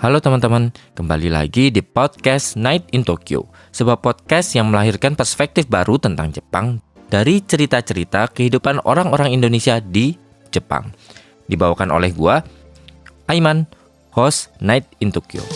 Halo teman-teman, kembali lagi di podcast Night in Tokyo, sebuah podcast yang melahirkan perspektif baru tentang Jepang dari cerita-cerita kehidupan orang-orang Indonesia di Jepang. Dibawakan oleh gua, Aiman, host Night in Tokyo.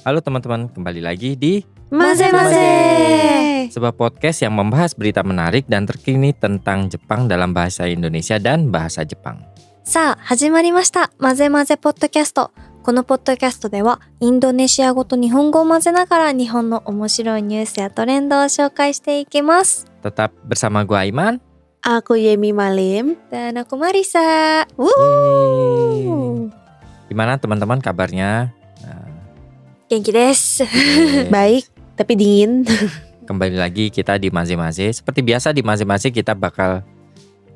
Halo teman-teman, kembali lagi di Maze-maze. sebuah podcast yang membahas berita menarik dan terkini tentang Jepang dalam bahasa Indonesia dan bahasa Jepang. さあ始まりましたマゼマゼポッドキャスト。このポッドキャストではインドネシア語と日本語を混ぜながら日本の面白いニュースやトレンドを紹介していきます。 Tetap bersama gua Aiman. Aku Yemi Malim. Dan aku Marisa. Yeay. Gimana teman-teman kabarnya? 元気です。 Baik, tapi dingin. Kembali lagi kita di Maze-maze. Seperti biasa di Maze-maze kita bakal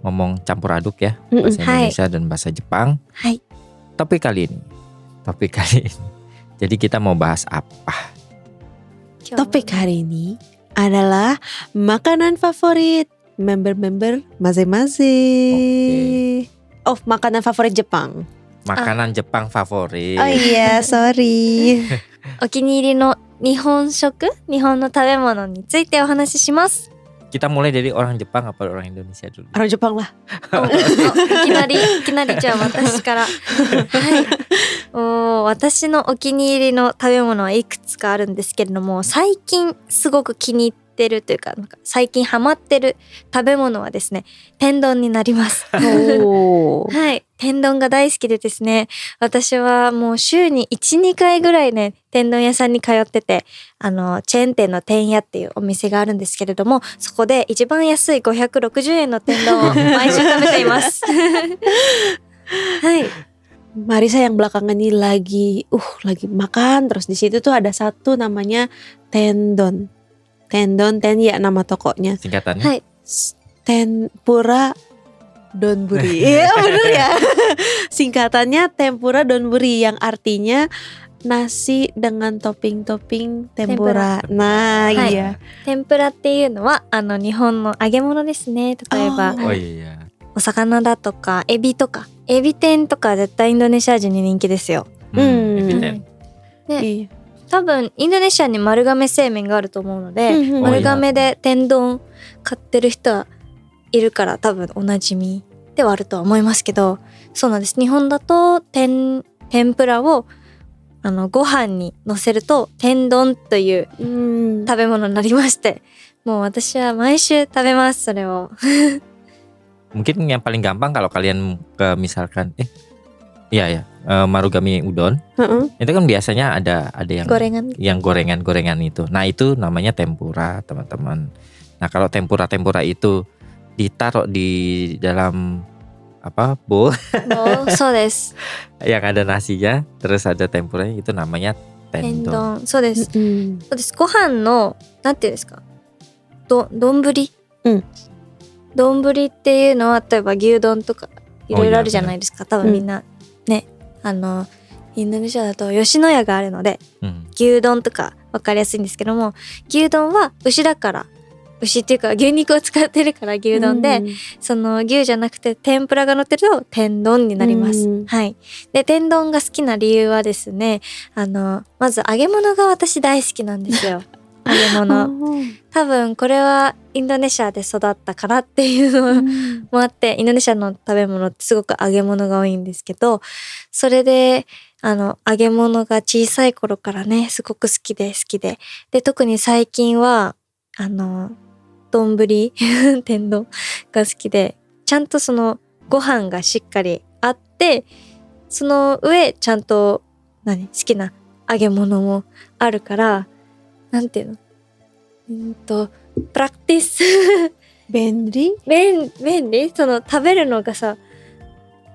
ngomong campur aduk ya, bahasa Indonesia dan bahasa Jepang. Hai. Topik kali ini. Jadi kita mau bahas apa? Topik hari ini adalah makanan favorit member-member Maze-maze. Oh, makanan favorit Jepang. Makanan Jepang favorit. Oh iya, sorry. お気に入りの日本食、日本の食べ物についてお話しします。 Kita mulai dari orang Jepang apa orang Indonesia dulu? Orang Jepang lah. いきなりじゃあ私から。はい。私のお気に入りの食べ物はいくつかあるんですけれども、最近すごく気に入ってるというか、最近ハマってる食べ物はですね、天丼になります。Oh. はい。天丼が大好きでですね、私はもう週に 1,2 回ぐらいね、天丼屋さんに通ってて、チェーン店の天屋っていうお店があるんですけれども、そこで一番安い560円の天丼を毎週食べています。はい。 Marisa yang belakangan ini lagi makan terus. Di situ tuh ada satu namanya tendon. Tenya nama tokonya. Singkatannya? はい。 Tempura donburi. Iya bener ya. Singkatannya tempura donburi yang artinya nasi dengan topping-topping tempura. Nah, Hai. iya. 天ぷらっていうのは日本の揚げ物ですね。例えば、 Oh iya. お魚だとかエビとか、エビ天とか絶対インドネシア人に人気ですよ。 Evident. で、 Iya. 多分インドネシアに丸亀製麺があると思うので、うんうん丸亀で天丼買ってる人はいるから多分おなじみではあるとは思いますけど、そうなんです。日本だと天ぷらをご飯に乗せると天丼という食べ物になりまして、もう私は毎週食べますそれを。 Mungkin yang paling gampang kalau kalian ke misalkan Marugame udon. Itu kan biasanya ada yang gorengan. yang gorengan itu. Nah, itu namanya tempura, teman-teman. Nah, kalau tempura itu ditaruh di dalam bowl そうです。 yang ada nasinya, terus ada tempuranya, itu namanya 天 tendon. 丼。そうです。そうです。ご飯のなんていうんですか、丼。丼っていうのは例えば牛丼とかいろいろあるじゃないですか。多分みんなね、インドネシアだと吉野家があるので、牛丼とか分かりやすいんですけども、牛丼は牛だから、牛っていうか牛肉を使ってるから牛丼で、その牛じゃなくて天ぷらが乗ってると天丼になります。はい。で、天丼が好きな理由はですね、まず揚げ物が私大好きなんですよ。揚げ物。多分これはインドネシアで育ったからっていうのもあって、インドネシアの食べ物ってすごく揚げ物が多いんですけど、それで揚げ物が小さい頃からねすごく好きで、で特に最近は丼天丼が好きで、ちゃんとそのご飯がしっかりあって、その上ちゃんと好きな揚げ物もあるから、なんていうの、プラクティス便利その食べるのがさ、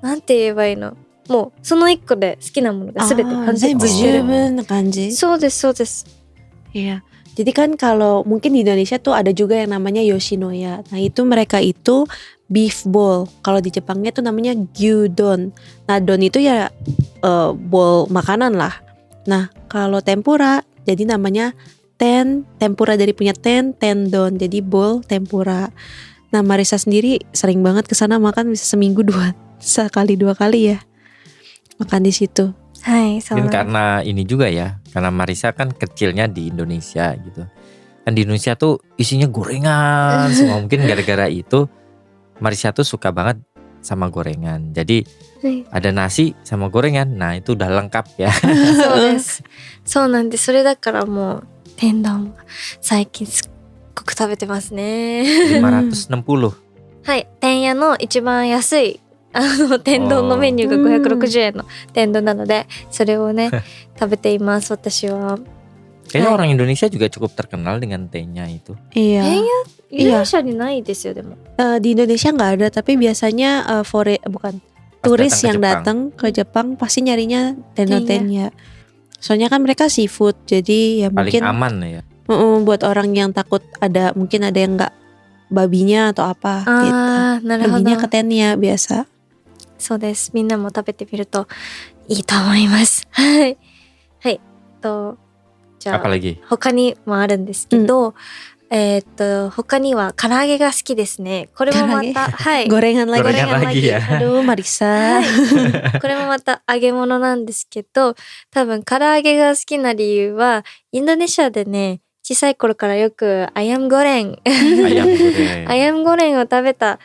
なんて言えばいいの、もうその一個で好きなものが全て完全部十分な感じ。そうですそうです。 Iya. Jadi kan kalau mungkin di Indonesia tuh ada juga yang namanya Yoshinoya. Nah itu mereka itu beef bowl. Kalau di Jepangnya tuh namanya gyudon. Nah, don itu ya bowl makanan lah. Nah, kalau tempura jadi namanya tempura dari punya tendon. Jadi bowl tempura. Nah, Marisa sendiri sering banget kesana makan, bisa seminggu 2 kali ya makan di situ. Hai, Mungkin karena ini juga ya, karena Marisa kan kecilnya di Indonesia gitu. Kan di Indonesia tuh isinya gorengan semua. Mungkin gara-gara itu Marisa tuh suka banget sama gorengan. Jadi ada nasi sama gorengan, nah itu udah lengkap ya. そうなんです。それだからもう天丼最近すっごく食べてますね。560. はい、天屋の一番安い天丼のメニューが560円の天丼なので、それをね食べています私は。Kayaknya orang Indonesia juga cukup terkenal dengan tehnya itu. Iya. インドネシアにないですよでも。Di Indonesia nggak ada, tapi biasanya turis yang datang ke Jepang pasti nyarinya tenya. Soalnya kan mereka seafood, jadi ya paling mungkin aman ya. Buat orang yang takut mungkin ada yang nggak babinya atau apa gitu. なるほ Perginya ど ke。tenya biasa. そうです。みんなも食べてみるといいと思います。はい。はい。じゃあ Apalagi? 他にもあるんですけど、他には唐揚げが好きですね。これもまた、はい。 Gorengan lagi. Gorengan lagi ya. Aduh, Marisa. これもまた揚げ物なんですけど、多分唐揚げが好きな理由はインドネシアでね、小さい頃からよくアヤムゴレンアヤムゴレンを食べた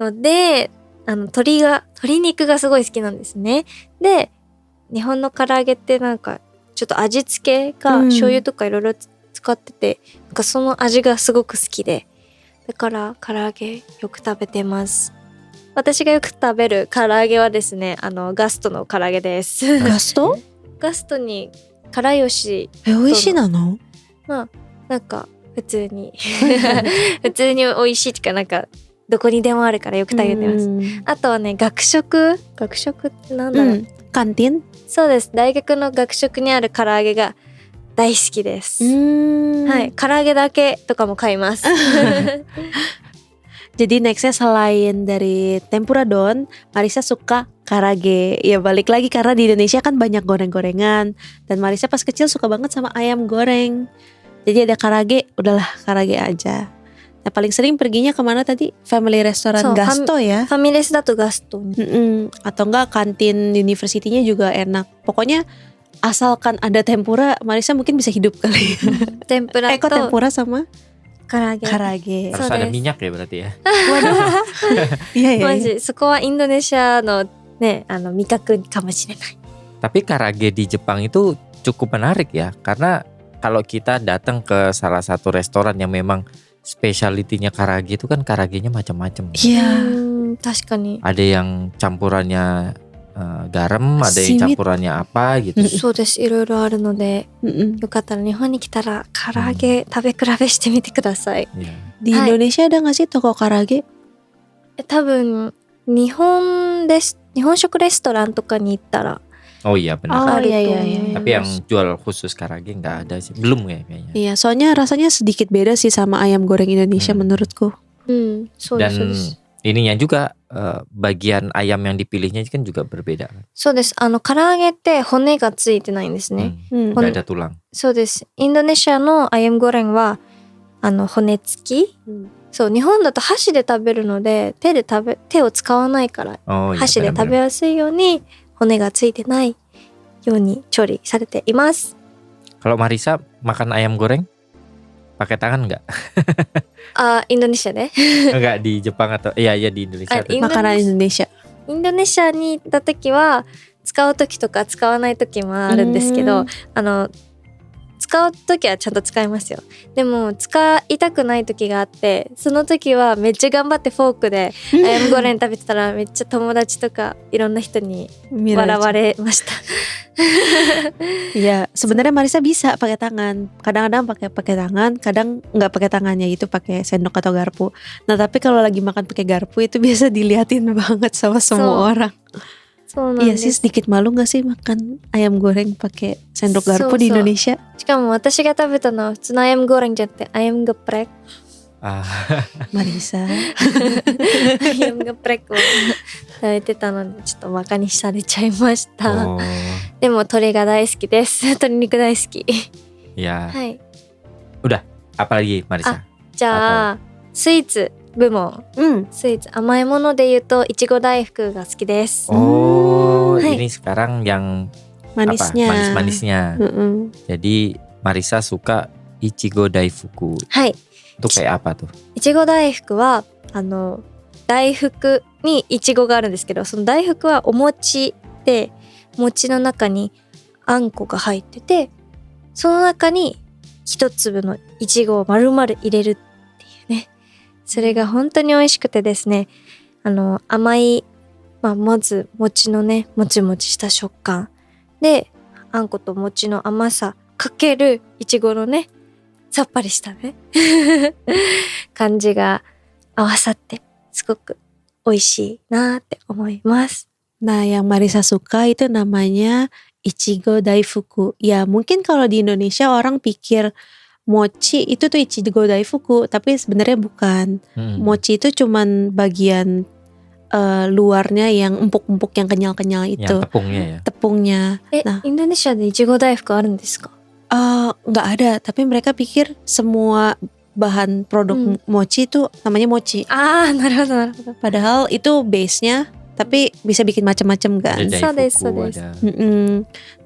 ので、鶏肉がすごい好きなんですね。で、日本の唐揚げってなんかちょっと味付けが醤油とかいろいろ使ってて、なんかその味がすごく好きで、だから唐揚げよく食べてます。私がよく食べる唐揚げはですね、ガストの唐揚げです。ガスト？ガストにからよし、美味しいなの？まあなんか普通に普通に美味しいってか、なんかどこにでもあるからよく食べてます。あとはね、学食ってなんだろう、カンティン？そうです。大学の学食にある唐揚げが大好きです。はい、唐揚げだけとかも買います。Jadi nextnya selain dari tempura don, Marisa suka karage. Ya balik lagi karena di Indonesia kan banyak goreng-gorengan, dan Marisa pas kecil suka banget sama ayam goreng. Jadi ada karage, udahlah karage aja. Nah, paling sering perginya kemana tadi? Family Restaurant Gasto ya? ファミレスだとガストに。 Atau enggak kantin university-nya juga enak. Pokoknya asalkan ada tempura, Marisa mungkin bisa hidup kali. 天ぷら kok と tempura sama 唐揚げ。 karage. Harus ada minyak ya berarti ya. Iya ya. マジ、そこはインドネシアのね、味覚かもしれない。 Tapi karage di Jepang itu cukup menarik ya, karena kalau kita datang ke salah satu restoran yang memang spesialitinya karage itu kan karagenya macam-macam. Iya. 確かに。 Ada yang campurannya garam, ada yang campurannya apa gitu. そうです。いろいろあるので、よかったら日本に来たら唐揚げ食べ比べしてみてください。 Di Indonesia ada nggak sih toko karage? 多分日本食レストランとかに行ったら Oh iya benar. あると思い iya. Tapi yang jual khusus karage nggak ada sih, belum ya kayaknya. Iya, soalnya rasanya sedikit beda sih sama ayam goreng Indonesia menurutku. そうですそうで Dan す。 ininya juga bagian ayam yang dipilihnya kan juga berbeda. そうです。唐揚げって骨がついてないんですね。 Nggak ada tulang. そうです。インドネシアのアヤムゴレンは骨付き。そう、日本だと箸で食べるので手を使わないから、 Oh iya 箸で食 benar-benar. べやすいように骨がついてないように調理されています。 Kalau Marisa makan ayam goreng pakai tangan nggak? インドネシアで Enggak di Jepang atau iya di Indonesia. tuh. Makanan Indonesia. インドネシアに行った時は使う時とか使わない時もあるんですけど、使う時はちゃんと使いますよ。でも使いたくない時があって、その時はめっちゃ頑張ってフォークでアヤムゴレン食べてたらめっちゃ友達とかいろんな人に笑われました。 Iya, sebenarnya Marisa bisa pakai tangan. Kadang-kadang pakai tangan, kadang nggak pakai tangannya gitu, pakai sendok atau garpu. Nah, tapi kalau lagi makan pakai garpu itu biasa diliatin banget sama semua orang. そうなんで Iya す。 sih, sedikit malu nggak sih makan ayam goreng pakai sendok garpu di Indonesia? しかも私が食べたのは普通のアヤムゴレンじゃなくてアヤムゲプレク。Marisa. ayam geprekを食べてたのでちょっとバカにされちゃいました。Oh, でも鶏が大好きです。鶏肉大好き。 ya. はい。 Apa lagi, Marisa? じゃあスイーツ部門、スイーツ甘いもので言うといちご大福が好きです。 Oh, Hai. ini sekarang yang Manisnya. apa? Manis-manisnya. Mm-mm. Jadi Marisa suka ichigo daifuku. はい。 Itu kayak apa tuh? いちご大福は大福にいちごがあるんですけど、その大福はお餅で餅の中にあんこが入ってて、その中に一粒のいちごを丸々入れるっていうね。それが本当に美味しくてですね、甘い、まず餅のねもちもちした食感で、あんこと餅の甘さかけるいちごのねさっぱりしたね感じが合わさってすごく美味しいなって思います。 Nah, yang Marisa suka itu namanya Ichigo Daifuku. Ya, mungkin kalau di Indonesia orang pikir mochi itu tuh Ichigo Daifuku, tapi sebenarnya bukan. Mochi itu cuman bagian luarnya yang empuk-empuk yang kenyal-kenyal itu. Yang tepungnya ya. Tepungnya. Nah, インドネシアでいちご大福あるんですか？ nggak ada, tapi mereka pikir semua bahan produk mochi itu namanya mochi. なるほどなるほど。 Padahal itu base-nya, tapi bisa bikin macam-macam kan. Ada So daifuku, desu. ada.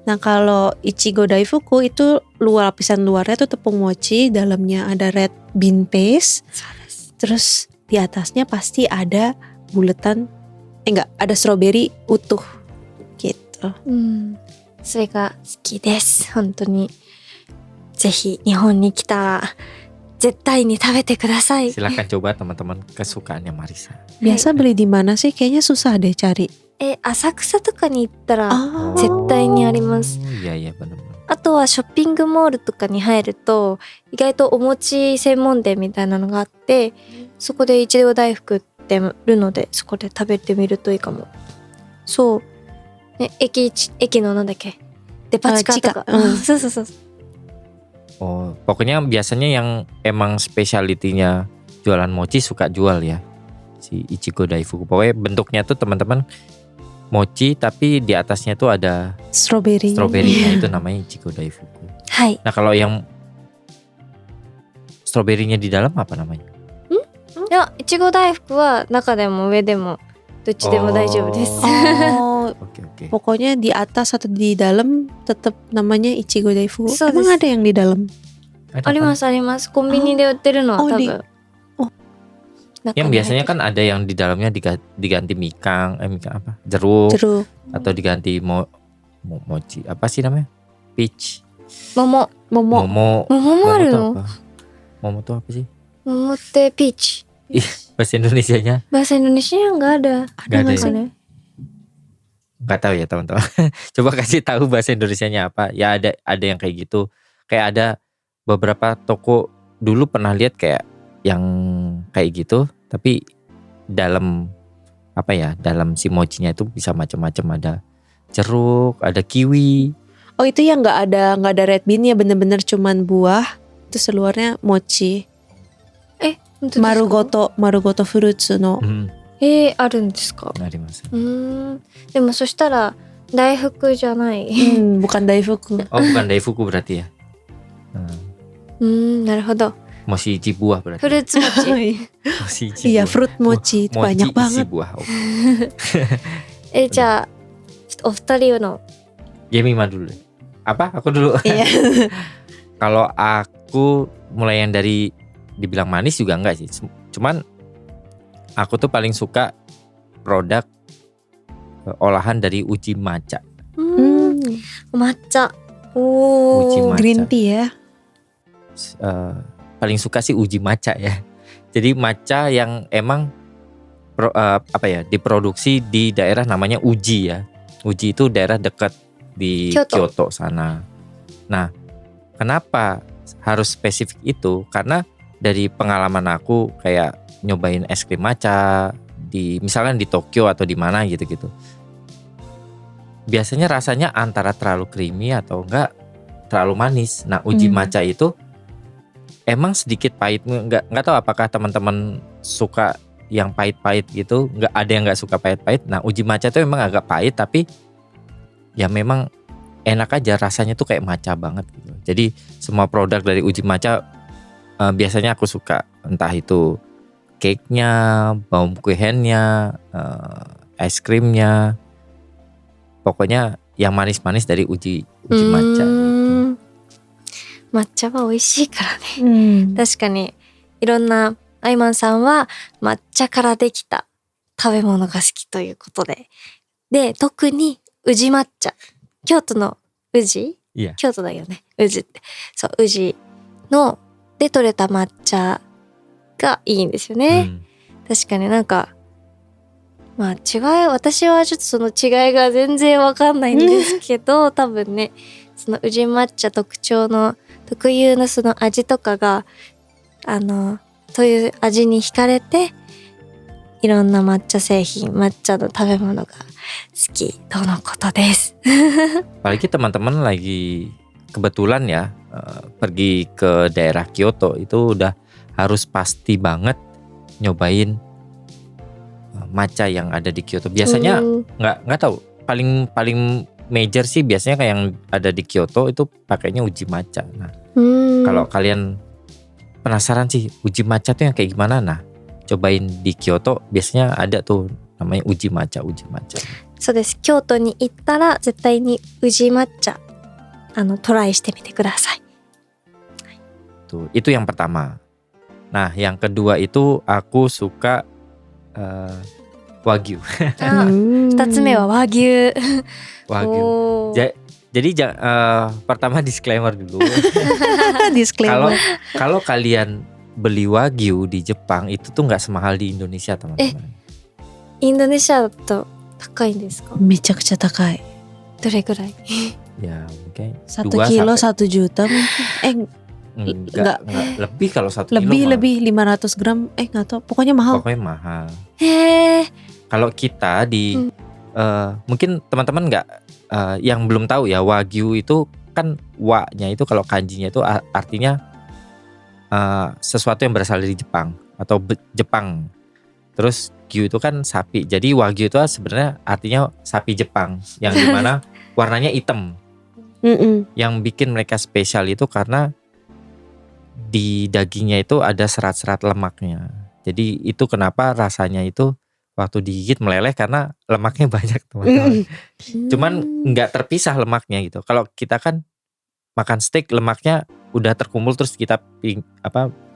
Nah, kalau Ichigo Daifuku itu lapisan luarnya tuh tepung mochi, dalamnya ada red bean paste, terus di atasnya pasti ada buletan, ada strawberry utuh gitu. それが好きです。本当にぜひ日本に来たら絶対に食べてください。 Silahkan coba teman-teman kesukaannya Marisa. Biasa beli di mana sih? Kayaknya susah deh cari. 浅草とかに行ったら Oh. 絶対にあります。 Iya iya benar-benar. あとはショッピングモールとかに入ると意外とお餅専門店みたいなのがあって、そこでいちご大福ってるので、そこで食べてみるといいかも。そうね、駅のなんだっけ、デパ地下とか、そうそうそう。 Oh, pokoknya biasanya yang emang spesialitinya jualan mochi suka jual ya, si Ichigo Daifuku. Pokoknya bentuknya tuh teman-teman mochi tapi di atasnya tuh ada strawberry. Nah, itu namanya Ichigo Daifuku. Hai. Nah, kalau yang stroberinya di dalam apa namanya? いや、いちご大福は中でも上でもどっちでも大丈夫です。 Oh, Oke. pokoknya di atas atau di dalam tetap namanya Ichigo Daifuku. So Emang ada yang di dalam? ありますあります。コンビニで売ってるのは多分。 Yang biasanya kan ada yang di dalamnya diganti mikang apa? Jeruk. Atau diganti mochi. Apa sih namanya? Peach. Momo. Momo もある tuh の？ apa? Momo tuh apa sih? Momoってピーチ。 Bahasa Indonesianya? Bahasa Indonesia nggak ada. Nggak ada nggak ya? Nggak tahu ya teman-teman. Coba kasih tahu bahasa Indonesianya apa. Ya ada yang kayak gitu. Kayak ada beberapa toko dulu pernah lihat kayak yang kayak gitu, tapi dalam dalam si mochinya itu bisa macam-macam, ada jeruk, ada kiwi. Oh, itu yang nggak ada red bean ya, bener-bener cuman buah, itu seluarnya mochi. Marugoto fruits の。あるんですか？あります。でもそしたら大福じゃない。 bukan daifuku. Oh, bukan daifuku berarti ya. なるほど。 Mochi buah berarti. フルーツ餅。 Mochi Iya, fruit mochi itu banyak banget. Isi buah. じゃあお二人の Gemima dulu. Apa? Aku dulu. Iya. Kalau aku mulai yang dari dibilang manis juga enggak sih. Cuman aku tuh paling suka produk olahan dari uji matcha. Matcha. Uji matcha. Green tea ya. Paling suka sih uji matcha ya. Jadi matcha yang emang diproduksi di daerah namanya Uji ya. Uji itu daerah dekat di Kyoto sana. Nah, kenapa harus spesifik itu? Karena dari pengalaman aku kayak nyobain es krim matcha misalnya di Tokyo atau di mana gitu-gitu. Biasanya rasanya antara terlalu creamy atau enggak terlalu manis. Nah, uji matcha itu emang sedikit pahit. Nggak tahu apakah teman-teman suka yang pahit-pahit gitu. Nggak ada yang nggak suka pahit-pahit. Nah, uji matcha tuh emang agak pahit, tapi ya memang enak aja, rasanya tuh kayak matcha banget gitu. Jadi semua produk dari uji matcha biasanya aku suka, entah itu cake-nya, baumkuchennya, es krimnya, pokoknya yang manis-manis dari uji matcha. 抹茶は美味しいからね。確かにいろんなアイマンさんは抹茶からできた食べ物が好きということで、で特に宇治抹茶、京都の宇治、京都だよね、宇治って、そう宇治ので採れた抹茶がいいんですよね。確かになんかまあ違い、私はちょっとその違いが全然わかんないんですけど、多分ね、その宇治抹茶特有のその味とかがそういう味に惹かれて、いろんな抹茶製品、抹茶の食べ物が好きとのことです。Apalagi teman-teman lagi kebetulan ya pergi ke daerah Kyoto, itu udah harus pasti banget nyobain matcha yang ada di Kyoto. Biasanya nggak tahu, paling major sih biasanya kayak yang ada di Kyoto itu pakainya uji matcha. Nah, kalau kalian penasaran sih uji matcha tuh yang kayak gimana, nah cobain di Kyoto, biasanya ada tuh namanya uji matcha. そうです。京都に行ったら絶対に宇治抹茶トライしてみてください。Tuh, itu yang pertama. Nah, yang kedua itu aku suka Wagyu. 2つ目は和牛。Wagyu. Jadi pertama disclaimer dulu. Disclaimer. Kalau kalian beli Wagyu di Jepang itu tuh nggak semahal di Indonesia, teman-teman. インドネシアだと高いんですか？めちゃくちゃ高い。どれぐらい？ Ya mungkin 1 kilo 1 juta mungkin. Enggak lebih kalau 1 kilo. Lebih 500 gram nggak tahu. Pokoknya mahal. Mahal. Kalau kita di mungkin teman-teman nggak yang belum tahu ya, Wagyu itu kan wa-nya itu kalau kanjinya itu artinya sesuatu yang berasal dari Jepang atau Jepang. Terus Gyu itu kan sapi. Jadi Wagyu itu sebenarnya artinya sapi Jepang yang dimana warnanya hitam. Yang bikin mereka spesial itu karena di dagingnya itu ada serat-serat lemaknya. Jadi itu kenapa rasanya itu waktu digigit meleleh karena lemaknya banyak, teman-teman. Cuman nggak terpisah lemaknya gitu. Kalau kita kan makan steak lemaknya udah terkumpul terus kita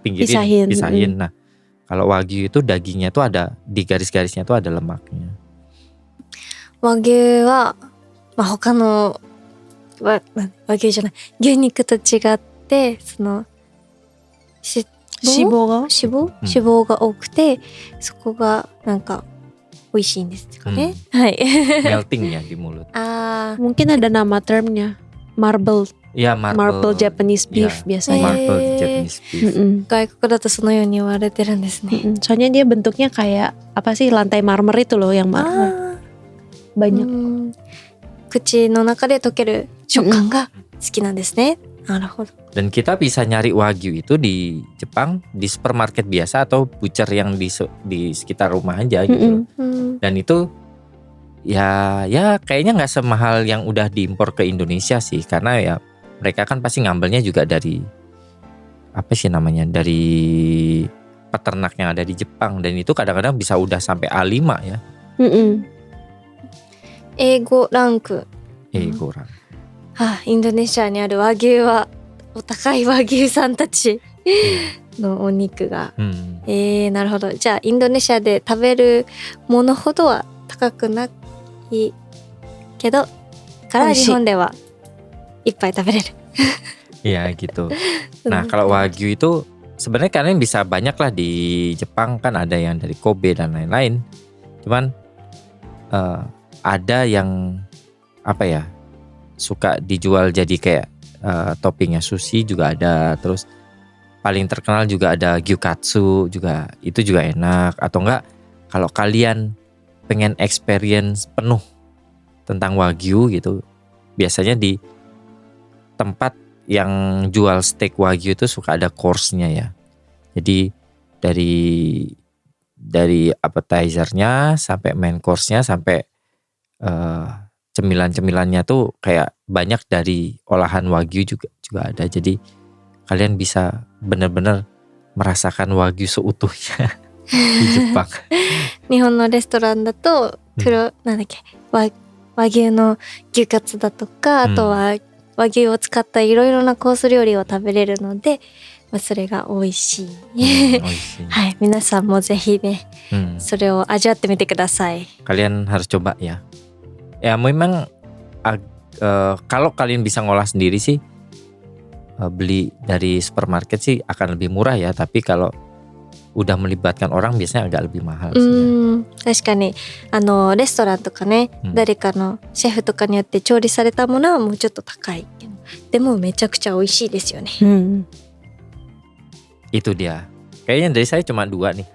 pinggirin, pisahin. Nah, kalau Wagyu itu dagingnya tuh ada di garis-garisnya tuh ada lemaknya. Wagyu は他の和牛じゃない、牛肉と違ってその脂肪が多くて、そこがなんか美味しいんですかね。はい。Melting ya di mulut. Mungkin ada nama termnya, marble. Ya, marble Japanese beef biasanya. Marble Japanese beef. 外国だとそのように言われてるんですね。Soalnya dia bentuknya kayak apa sih, lantai marmer itu loh yang marmer. Banyak. 口の中で溶ける食感が好きなんですね。なるほど。 Dan kita bisa nyari Wagyu itu di Jepang di supermarket biasa atau butcher yang di sekitar rumah aja gitu. Dan itu ya kayaknya nggak semahal yang udah diimpor ke Indonesia sih, karena ya mereka kan pasti ngambilnya juga dari dari peternak yang ada di Jepang, dan itu kadang-kadang bisa udah sampai A5 ya. A5 ランク。A5 ランク。インドネシアにある和牛はお高い和牛さんたちのお肉が、なるほど。じゃあインドネシアで食べるものほどは高くないけどから日本ではいっぱい食べれる。Iya gitu. Nah, kalau Wagyu itu sebenarnya kalian bisa banyak lah di Jepang, kan ada yang dari Kobe dan lain-lain. Cuman ada yang suka dijual jadi kayak toppingnya sushi juga ada. Terus paling terkenal juga ada gyukatsu juga, itu juga enak. Atau enggak, kalau kalian pengen experience penuh tentang Wagyu gitu, biasanya di tempat yang jual steak wagyu itu suka ada course-nya ya. Jadi dari appetizer-nya sampai main course-nya sampai cemilan-cemilannya tuh kayak banyak dari olahan wagyu juga ada. Jadi kalian bisa benar-benar merasakan wagyu seutuhnya di Jepang. 日本のレストランだとなんだっけ和牛の牛カツだとか、あとは和牛を使ったいろいろなコース料理を食べれるので、それが美味しい。はい、皆さんもぜひね、それを味わってみてください。Kalian harus coba ya. Ya memang kalau kalian bisa ngolah sendiri sih, beli dari supermarket sih akan lebih murah ya. Tapi kalau udah melibatkan orang biasanya agak lebih mahal sih. 確かにレストランとかね、誰かのシェフとかによって調理されたものはもうちょっと高いけど、でもめちゃくちゃ美味しいですよね。Itu dia. Kayaknya dari saya cuma 2 nih.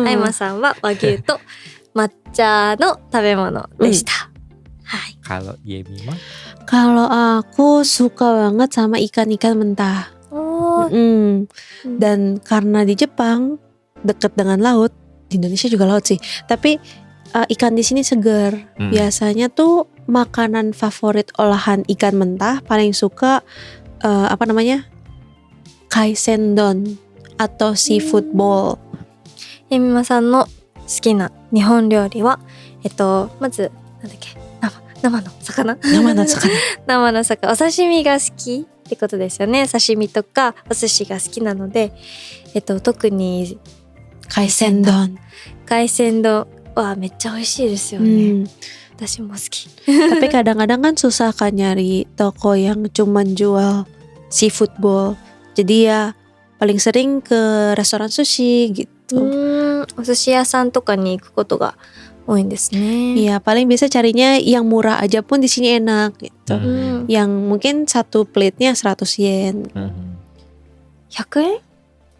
あいまさんは和牛と抹茶の食べ物でした。はい。 Kalau Yemi mah? Kalau aku suka banget sama ikan-ikan mentah. Dan karena di Jepang dekat dengan laut, di Indonesia juga laut sih. Tapi ikan di sini segar. Biasanya tuh makanan favorit olahan ikan mentah paling suka kaisendon atau seafood bowl. えみまさんの好きな日本料理はまずなんだっけ、生の魚生の魚、お刺身が好きってことですよね。刺身とかお寿司が好きなので、特に海鮮丼はめっちゃ美味しいですよね。私も好き。Tapi kadang-kadang kan susah kan nyari toko yang cuman jual seafood bowl. Jadi ya paling sering ke restoran sushi gitu. お寿司屋さんとかに行くことが多いんですね。 Iya, paling biasa carinya yang murah aja pun di sini enak gitu. Yang mungkin satu plate-nya 100 yen. 100 yen?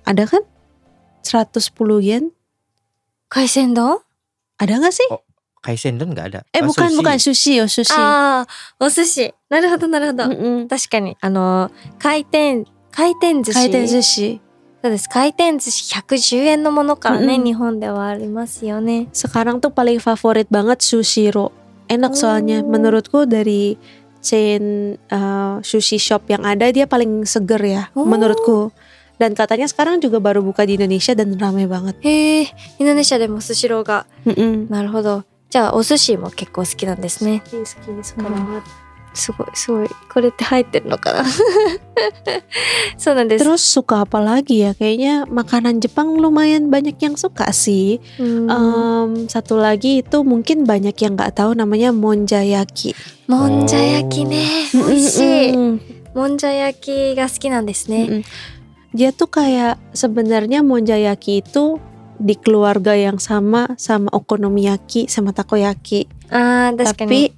Ada kan? 110 yen? 海鮮丼? Ada gak sih? Kaisendon gak ada. Bukan sushi. Sushi. お寿司。なるほど。確かに回転寿司。そうです。回転寿司110円のものからね、日本ではありますよね。 Sekarang tuh paling favorit banget Sushiro. Enak soalnya menurutku dari chain sushi shop yang ada dia paling seger ya menurutku. Dan katanya sekarang juga baru buka di Indonesia dan ramai banget. インドネシアでもスシローが。なるほど。じゃあお寿司も結構好きなんですね。好きbanget. すごい。これって入ってるのかな。そうなんです。 Terus suka apa lagi ya? Kayaknya makanan Jepang lumayan banyak yang suka sih. Satu lagi itu mungkin banyak yang nggak tahu namanya monjayaki. Monjayakiね。美味しい。monjayakiが好きなんですね。 Dia tuh kayak sebenarnya monjayaki itu di keluarga yang sama okonomiyaki sama takoyaki. Tapi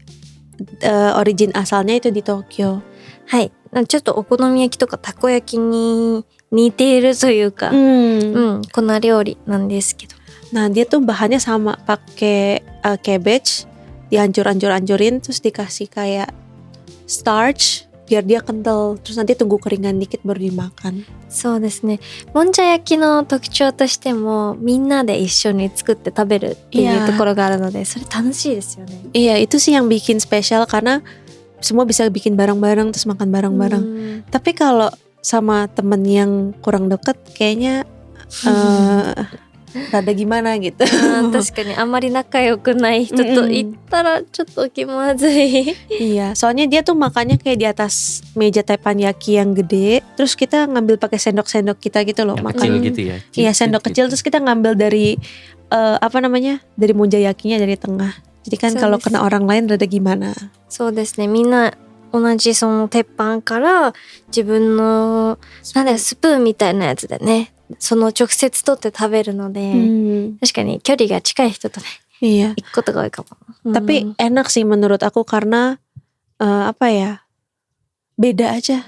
origin asalnya itu di Tokyo. はい。ちょっとお好み焼きとかたこ焼きに似ているというか、粉料理なんですけど。 Nah, dia tuh bahannya sama, pakai cabbage, dihancur-hancurin terus dikasih kayak starch biar dia kental, terus nanti tunggu keringan dikit baru dimakan. そうですね。もんじゃ焼きの特徴としてもみんなで一緒に作って食べるっていうところがあるので、それ楽しいですよね。 Iya, itu sih yang bikin spesial karena semua bisa bikin bareng-bareng terus makan bareng-bareng. Tapi kalau sama temen yang kurang deket kayaknya rada gimana gitu. 確かにあまり仲良くない人と行ったらちょっと気まずい。 Iya, soalnya dia tuh makannya kayak di atas meja teppanyaki yang gede, terus kita ngambil pakai sendok-sendok kita gitu loh, yang makan. Kecil gitu ya. Iya, sendok kecil terus kita ngambil dari dari monjayakinya dari tengah. Jadi kan kalau kena orang lain rada gimana. そうですね。みんな同じその鉄板から自分のスプーンみたいなやつでね、その直接取って食べるので、確かに距離が近い人とね、行くことが多いかも。 Tapi enak sih menurut aku karena beda aja.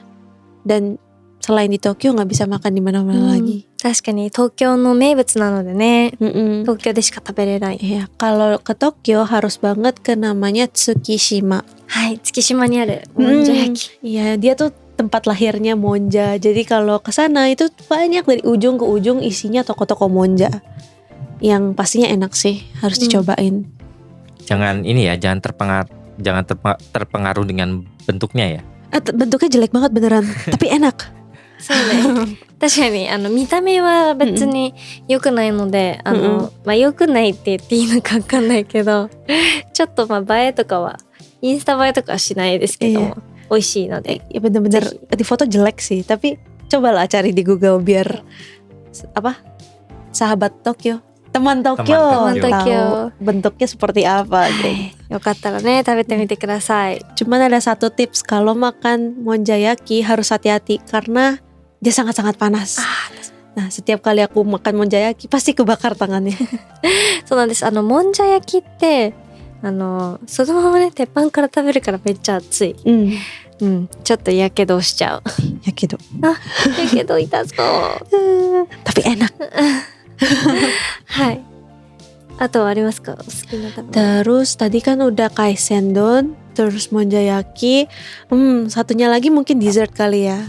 Dan selain di Tokyo nggak bisa makan di mana-mana lagi. 確かに東京の名物なのでね、東京でしか食べれない。 Iya, kalau ke Tokyo harus banget ke namanya Tsukishima. はい、月島にあるもんじゃ焼き。 Iya, dia tuh tempat lahirnya Monja. Jadi kalau ke sana itu banyak dari ujung ke ujung isinya toko-toko Monja. Yang pastinya enak sih, harus dicobain. Jangan ini ya, jangan terpengaruh dengan bentuknya ya. Bentuknya jelek banget beneran, tapi enak. そうね。確かに見た目は別に良くないので、良くないって言っていいのか分かんないけど、ちょっと映えとかはインスタ映えとかはしないですけども、美味しいので。Ya bener-bener di foto jelek sih, tapi cobalah cari di Google biar sahabat Tokyo, teman Tokyo, tahu bentuknya seperti apa. よかったらね食べてみてください。 Cuman ada satu tips, kalau makan monjayaki harus hati-hati karena dia sangat-sangat panas. Nah, setiap kali aku makan monjayaki pasti kebakar tangannya. そうなんです。もんじゃ焼きってそのままね鉄板から食べるからめっちゃ熱い。ちょっとやけどしちゃう。やけど。やけど痛そう。 Tapi enak. はい。あとはありますか？お好きな食べ物。 Terus tadi kan udah kaisendon, terus monjayaki. Satunya lagi mungkin dessert kali ya.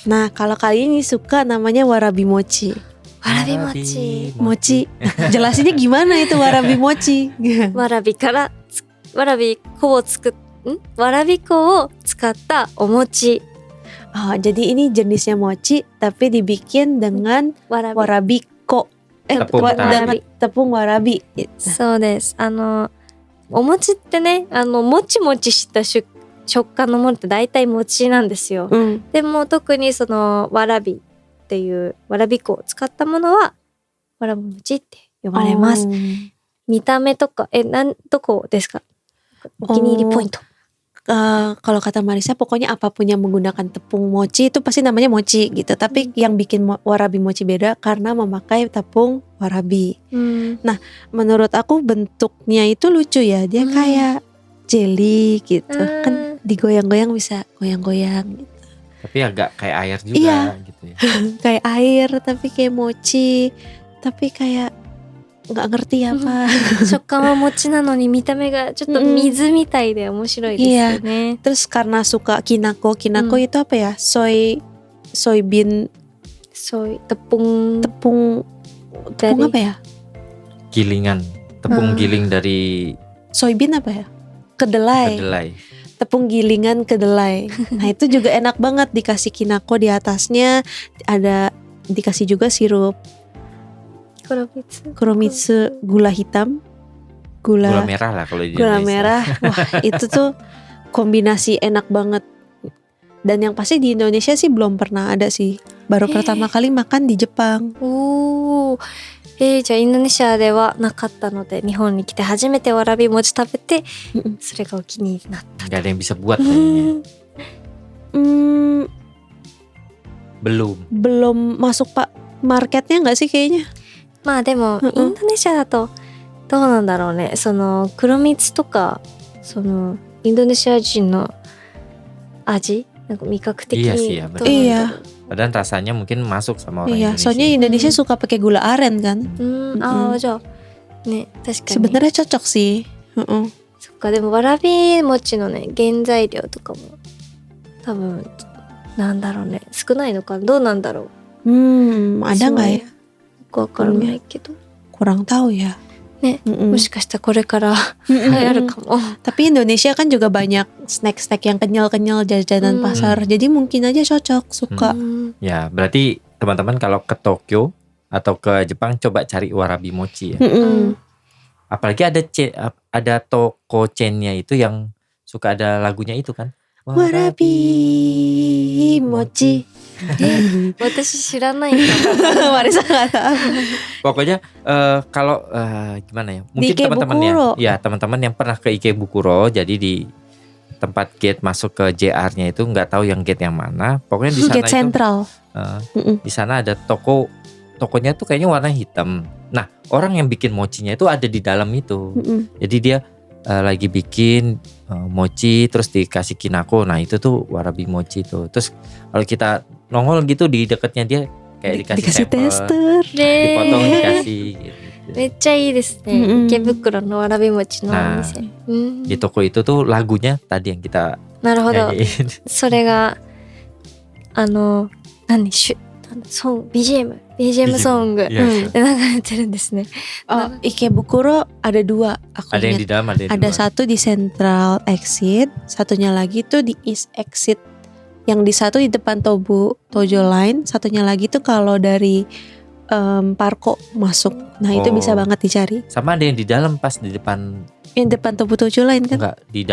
Nah, kalau kali ini suka namanya warabi mochi. Warabi mochi. Mochi. Jelasinnya gimana itu warabi mochi? わらび粉を使ったお餅。 Jadi ini jenisnya mochi tapi dibikin dengan warabiko. Tepung warabi. そうです。お餅ってね、もちもちした食感のものって大体餅なんですよ。でも特にそのわらびっていうわらび粉を使ったものはわらび餅って呼ばれます。見た目とかどこですか？お気に入りポイント。 Kalau kata Marisa pokoknya apapun yang menggunakan tepung mochi itu pasti namanya mochi gitu. Tapi yang bikin warabi mochi beda karena memakai tepung warabi. Nah, menurut aku bentuknya itu lucu ya. Dia kayak jelly gitu. Kan digoyang-goyang bisa goyang-goyang gitu. Tapi agak kayak air juga gitu ya. Kayak air tapi kayak mochi. Tapi kayak nggak ngerti apa. 食感は餅なのに見た目がちょっと水みたいで面白いですよね。 Terus karena suka kinako itu apa ya? Soybean. Tepung apa ya? Gilingan, tepung giling dari soybean apa ya? Kedelai. Tepung gilingan kedelai. Nah, itu juga enak banget, dikasih kinako di atasnya, ada dikasih juga sirup kuromitsu, gula hitam, gula merah lah kalau di gula Indonesia. merah. Wah, itu tuh kombinasi enak banget. Dan yang pasti di Indonesia sih belum pernah ada sih. Baru pertama kali makan di Jepang. じゃあインドネシアではなかったので日本に来て初めてわらび餅食べてそれがお気に入りになった。 Gak ada yang bisa buat kayaknya. Belum masuk marketnya nggak sih kayaknya. まあでもインドネシアだとどうなんだろうね。その黒蜜とかそのインドネシア人の味なんか味覚的にどうなんだろう。 Iya. Padahal rasanya mungkin masuk sama orang Indonesia. Soalnya Indonesia suka pakai gula aren kan. じゃあね確かに Sebenarnya cocok sih. そっか。でもわらび餅のね原材料とかも多分なんだろうね少ないのかどうなんだろう。 Ada nggak ya? わからないけど Kurang tahu ya. ね、もしかしたらこれから流行るかも。 Tapi Indonesia kan juga banyak snack-snack yang kenyal-kenyal jajanan pasar. Jadi mungkin aja cocok, suka. Ya, berarti teman-teman kalau ke Tokyo atau ke Jepang coba cari warabi mochi ya. Apalagi ada toko chainnya itu yang suka ada lagunya itu kan. Warabi mochi. 私知らないんだ。 Marisa nggak tahu. Pokoknya kalau gimana ya? Mungkin Di Ikebukuro. teman-teman yang pernah ke Ikebukuro, jadi di tempat gate masuk ke JR-nya itu nggak tahu yang gate yang mana. Pokoknya di sana Gate sentral. Di sana ada tokonya tuh kayaknya warna hitam. Nah, orang yang bikin mochinya itu ada di dalam itu. Jadi dia lagi bikin mochi terus dikasih kinako. Nah, itu tuh warabi mochi tuh. Terus kalau kita nongol gitu di dekatnya dia kayak dikasih tester. Dipotong dikasih gitu. めっちゃいいですね。池袋のわらび餅のお店。 Di toko itu tuh lagunya tadi yang kita なるほど。 nyanyiin. それが何BGM ソング Iya. で流れてるんですね。 Ikebukuro ada 2 aku Ada yang ingat. di dalam, ada yang di Ada luar. satu di Central Exit, satunya lagi tuh di East Exit. Yang di satu di depan Tojo Line, satunya lagi tuh kalau dari Parko masuk. Nah itu Oh. bisa banget dicari. Sama ada yang di dalam pas di depan, Yang depan Tojo Line kan? enggak di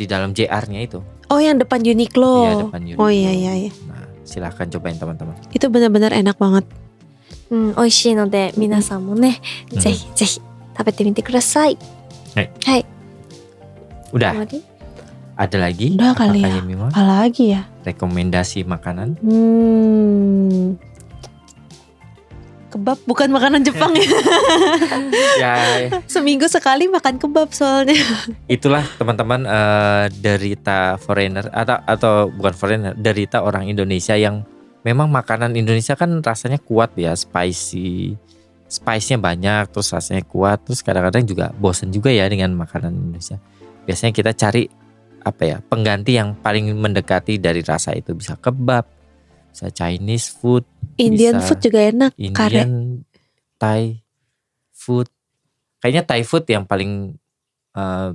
dalam JR-nya itu. Oh yang depan Uniqlo. Iya, depan Uniqlo. Oh iya. Nah, silahkan cobain teman-teman. Itu benar-benar enak banget. 美味しいので皆さんもね、うんぜひぜひ食べてみてください。はい。はい。 Udah, 終わり？ ada lagi? Udah kali Apakah ya. Yemima? Apalagi ya? Rekomendasi makanan? Kebab bukan makanan Jepang ya. Ya, Seminggu sekali makan kebab soalnya. itulah teman-teman, derita foreigner atau bukan foreigner, derita orang Indonesia yang memang makanan Indonesia kan rasanya kuat ya, spice-nya banyak, terus rasanya kuat, terus kadang-kadang juga bosen juga ya dengan makanan Indonesia. Biasanya kita cari pengganti yang paling mendekati dari rasa itu, bisa kebab, bisa Chinese food, Indian bisa food juga enak. Kare. Indian, Thai food. Kayaknya Thai food yang paling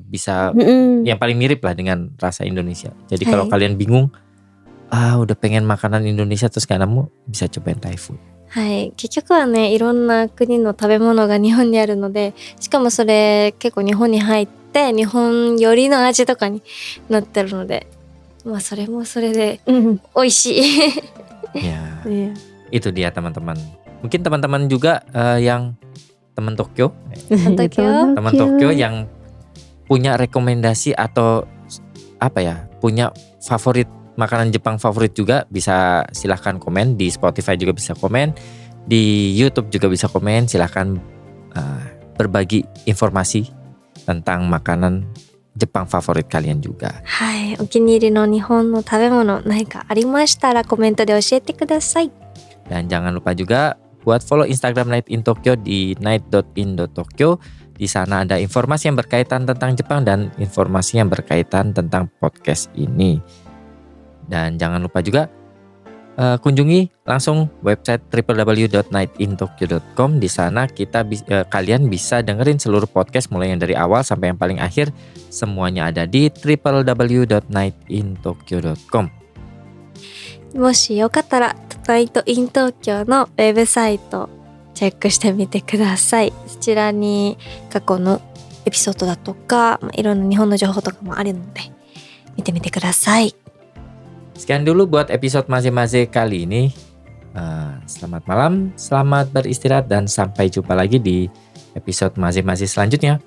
bisa, yang paling mirip lah dengan rasa Indonesia. Jadi kalau Hai. kalian bingung, udah pengen makanan Indonesia terus gak nemu, bisa cobain Thai food. はい、結局はねいろんな国の食べ物が日本にあるので、しかもそれ結構日本に入って日本寄りの味とかになってるので、まあそれもそれで美味しい。 Ya, Iya. itu dia teman-teman. Mungkin teman-teman juga yang teman Tokyo, teman Tokyo yang punya rekomendasi atau punya favorit makanan Jepang favorit juga, bisa silahkan komen di Spotify, juga bisa komen di YouTube, juga bisa komen. Silahkan berbagi informasi tentang makanan Jepang favorit kalian juga. はい、お気に入りの日本の食べ物何かありましたらコメントで教えてください。 Dan jangan lupa juga buat follow Instagram Night in Tokyo di night.in.tokyo. Di sana ada informasi yang berkaitan tentang Jepang dan informasi yang berkaitan tentang podcast ini. Dan jangan lupa juga kunjungi langsung website www.nightintokyo.com. Di sana kalian bisa dengerin seluruh podcast mulai yang dari awal sampai yang paling akhir. Semuanya ada di www.nightintokyo.com. もしよかったらナイトイン東京のウェブサイトチェックしてみてください。そちらに過去のエピソードだとか、いろんな日本の情報とかもあるので見てみてください。 Sekian dulu buat episode Maze-Maze kali ini. Selamat malam, selamat beristirahat, dan sampai jumpa lagi di episode Maze-Maze selanjutnya.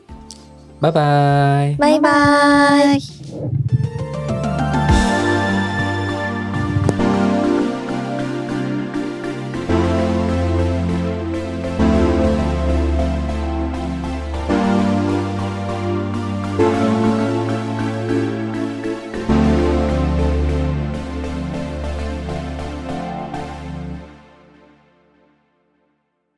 Bye-bye. バイバイ。